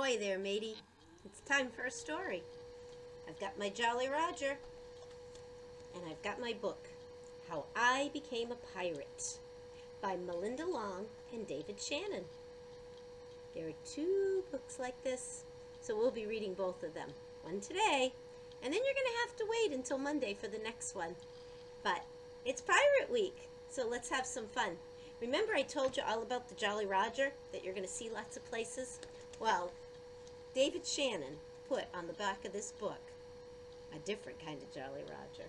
Ahoy there, matey. It's time for a story. I've got my Jolly Roger, and I've got my book, How I Became a Pirate, by Melinda Long and David Shannon. There are two books like this, so we'll be reading both of them. One today, and then you're going to have to wait until Monday for the next one. But it's Pirate Week, so let's have some fun. Remember I told you all about the Jolly Roger, that you're going to see lots of places? Well, David Shannon put on the back of this book a different kind of Jolly Roger.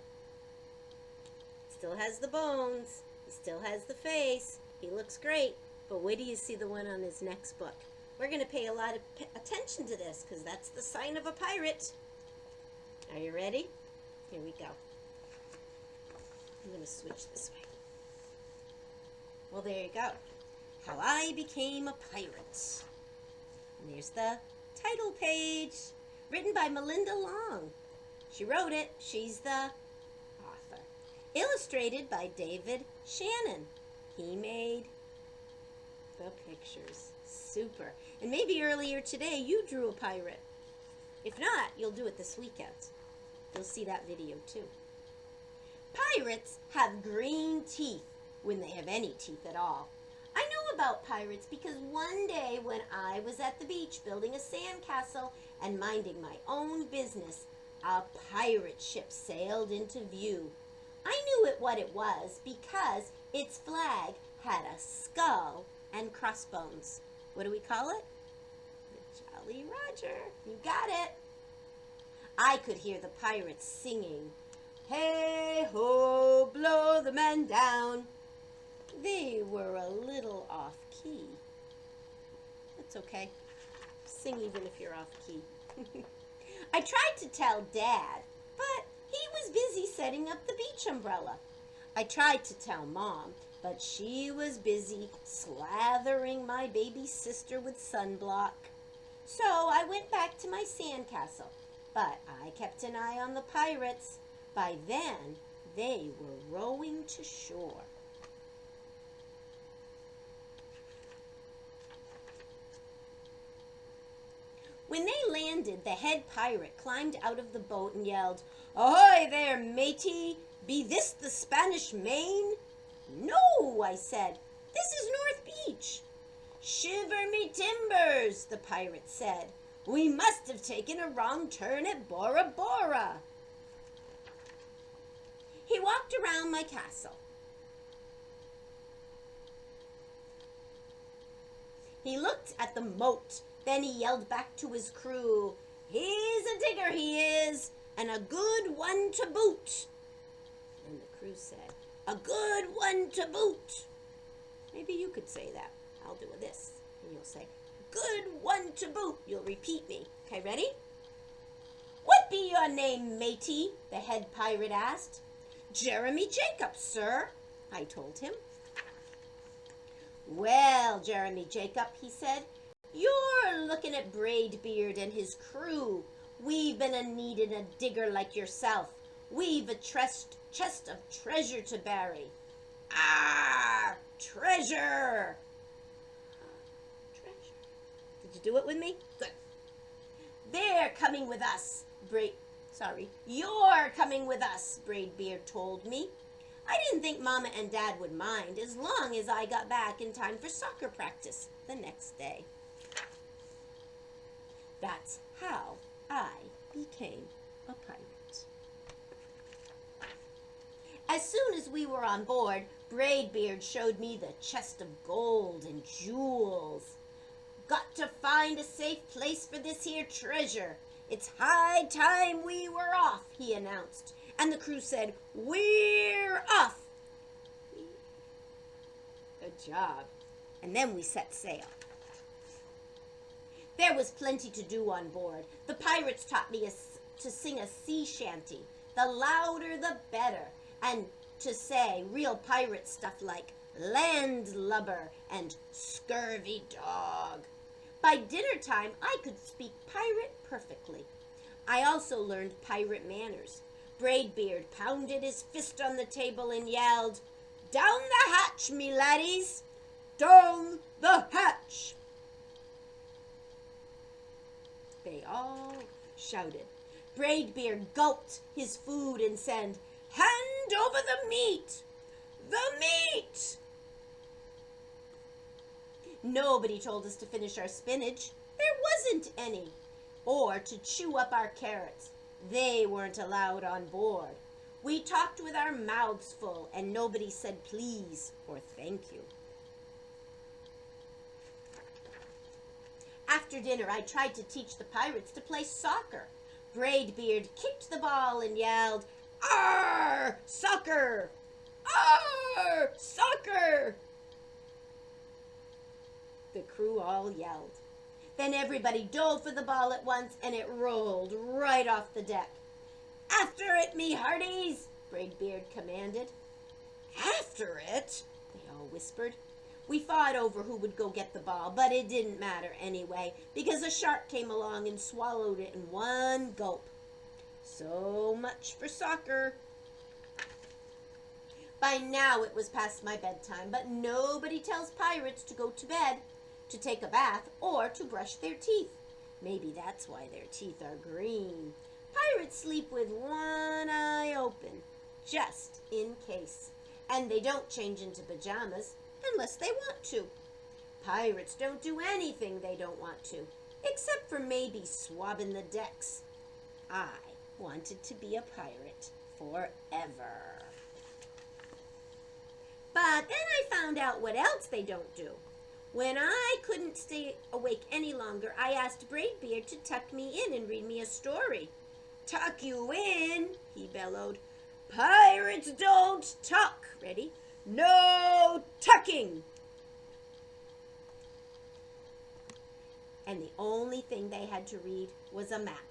Still has the bones, he still has the face, he looks great, but wait till you see the one on his next book. We're going to pay a lot of attention to this because that's the sign of a pirate. Are you ready? Here we go. I'm going to switch this way. Well, there you go. How I Became a Pirate. And there's the title page, written by Melinda Long. She wrote it. She's the author. Illustrated by David Shannon. He made the pictures. Super. And maybe earlier today you drew a pirate. If not, you'll do it this weekend. You'll see that video too. Pirates have green teeth when they have any teeth at all. I know about pirates because one day when I was at the beach building a sandcastle and minding my own business, a pirate ship sailed into view. I knew what it was because its flag had a skull and crossbones. What do we call it? The Jolly Roger. You got it. I could hear the pirates singing, "Hey ho, blow the men down." They were a little off key. That's okay. Sing even if you're off key. I tried to tell Dad, but he was busy setting up the beach umbrella. I tried to tell Mom, but she was busy slathering my baby sister with sunblock. So I went back to my sandcastle, but I kept an eye on the pirates. By then, they were rowing to shore. When they landed, the head pirate climbed out of the boat and yelled, "Ahoy there, matey! Be this the Spanish Main?" "No," I said. "This is North Beach." "Shiver me timbers," the pirate said. "We must have taken a wrong turn at Bora Bora." He walked around my castle. He looked at the moat. Then he yelled back to his crew, "He's a digger, he is, and a good one to boot." And the crew said, "A good one to boot." Maybe you could say that. I'll do this. And you'll say, "Good one to boot." You'll repeat me. Okay, ready? "What be your name, matey?" the head pirate asked. "Jeremy Jacobs, sir," I told him. "Well, Jeremy Jacob," he said, "you're looking at Braidbeard and his crew. We've been a-needin' a digger like yourself. We've a chest of treasure to bury." "Ah, treasure!" Treasure. Did you do it with me? Good. "They're coming with us, You're coming with us," Braidbeard told me. I didn't think Mama and Dad would mind as long as I got back in time for soccer practice the next day. That's how I became a pirate. As soon as we were on board, Braidbeard showed me the chest of gold and jewels. "Got to find a safe place for this here treasure. It's high time we were off," he announced. And the crew said, "We're off." Good job. And then we set sail. There was plenty to do on board. The pirates taught me to sing a sea shanty, the louder the better, and to say real pirate stuff like landlubber and scurvy dog. By dinner time, I could speak pirate perfectly. I also learned pirate manners. Braidbeard pounded his fist on the table and yelled, "Down the hatch, me laddies! Down the hatch!" they all shouted. Braidbeard gulped his food and said, "Hand over the meat! The meat!" Nobody told us to finish our spinach. There wasn't any. Or to chew up our carrots. They weren't allowed on board. We talked with our mouths full, and nobody said please or thank you. After dinner, I tried to teach the pirates to play soccer. Braidbeard kicked the ball and yelled, "Arr! Soccer! Arr! Soccer!" The crew all yelled. Then everybody dove for the ball at once, and it rolled right off the deck. "After it, me hearties!" Braidbeard commanded. "After it?" they all whispered. We fought over who would go get the ball, but it didn't matter anyway, because a shark came along and swallowed it in one gulp. So much for soccer. By now it was past my bedtime, but nobody tells pirates to go to bed, to take a bath, or to brush their teeth. Maybe that's why their teeth are green. Pirates sleep with one eye open, just in case. And they don't change into pajamas unless they want to. Pirates don't do anything they don't want to, except for maybe swabbing the decks. I wanted to be a pirate forever. But then I found out what else they don't do. When I couldn't stay awake any longer, I asked Braidbeard to tuck me in and read me a story. "Tuck you in," he bellowed. "Pirates don't tuck." Ready? "No tucking." And the only thing they had to read was a map.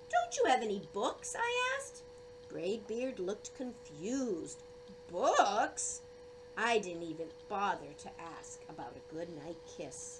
"Don't you have any books?" I asked. Braidbeard looked confused. "Books?" I didn't even bother to ask about a goodnight kiss.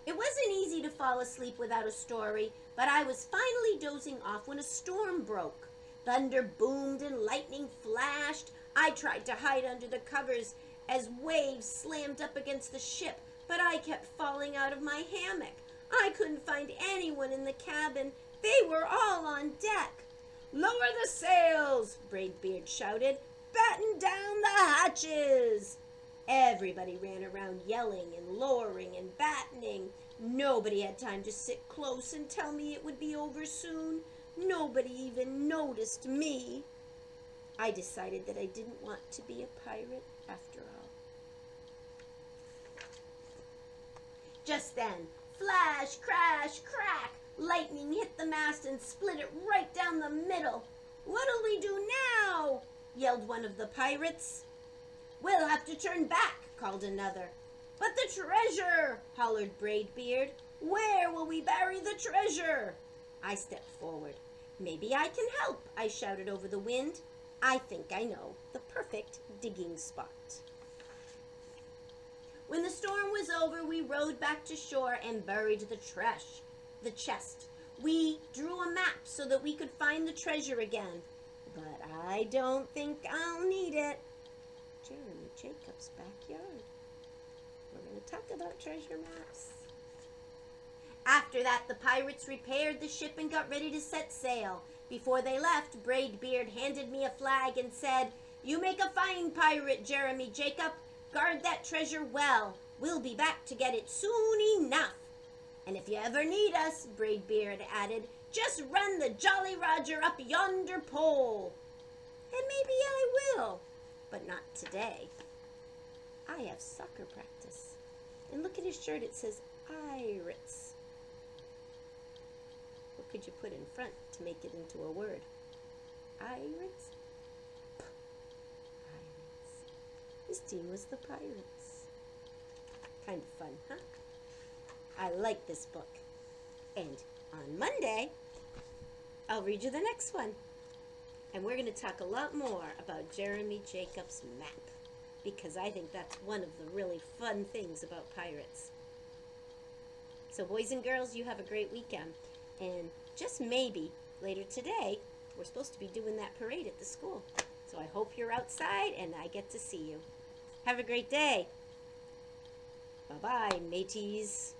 It wasn't easy to fall asleep without a story, but I was finally dozing off when a storm broke. Thunder boomed and lightning flashed. I tried to hide under the covers as waves slammed up against the ship, but I kept falling out of my hammock. I couldn't find anyone in the cabin. They were all on deck. "Lower the sails!" Braidbeard shouted. "Batten down the hatches!" Everybody ran around yelling and lowering and battening. Nobody had time to sit close and tell me it would be over soon. Nobody even noticed me. I decided that I didn't want to be a pirate after all. Just then, flash, crash, crack, lightning hit the mast and split it right down the middle. "What'll we do now?" yelled one of the pirates. "We'll have to turn back," called another. "But the treasure!" hollered Braidbeard. "Where will we bury the treasure?" I stepped forward. "Maybe I can help," I shouted over the wind. "I think I know the perfect digging spot." When the storm was over, we rowed back to shore and buried the chest. We drew a map so that we could find the treasure again. But I don't think I'll need it. Jeremy Jacobs' backyard. We're going to talk about treasure maps. After that, the pirates repaired the ship and got ready to set sail. Before they left, Braidbeard handed me a flag and said, "You make a fine pirate, Jeremy Jacob. Guard that treasure well. We'll be back to get it soon enough. And if you ever need us," Braidbeard added, "just run the Jolly Roger up yonder pole." And maybe I will, but not today. I have soccer practice. And look at his shirt, it says Pirates. What could you put in front to make it into a word? Pirates? Pirates. His team was the Pirates. Kind of fun, huh? I like this book. And on Monday, I'll read you the next one. And we're going to talk a lot more about Jeremy Jacobs' map, because I think that's one of the really fun things about pirates. So boys and girls, you have a great weekend. And just maybe later today, we're supposed to be doing that parade at the school. So I hope you're outside and I get to see you. Have a great day. Bye-bye, mateys.